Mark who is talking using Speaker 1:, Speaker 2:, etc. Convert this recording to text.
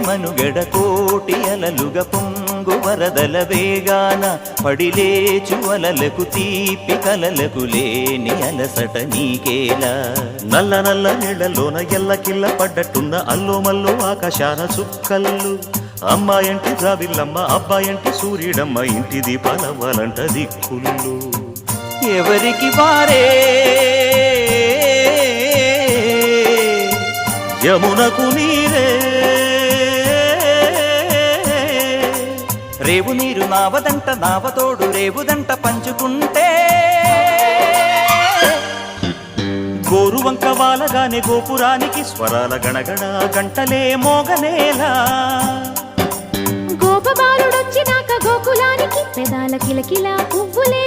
Speaker 1: మనుగడ కోటి అలలుగా పొంగు వరదల వేగాన పడిలేచు అలలకు తీపి కలలకు లేని అలసట నీకేలా నల్ల నల్ల నీళ్లలోన ఎల్లకిల్ల పడ్డట్టున్న అల్లో మల్లో ఆకాశాన చుక్కల్లు అమ్మాయంటి ద్రావిల్లమ్మ అబ్బాయంటి సూర్యుడమ్మ ఇంటి దీపాలవ్వాలంట దిక్కుళ్ళు ఎవరికి వారే యమునకు నీరే రేవు నీరు నావదంట నావతోడు రేవుదంట పంచుకుంటే గోరువంక వాలగానే గోపురానికి స్వరాల గణగణ గంటలే మోగనేలా
Speaker 2: గోపబాలుడొచ్చినాక గోకులానికి పెదాల కిలకిల పువ్వులే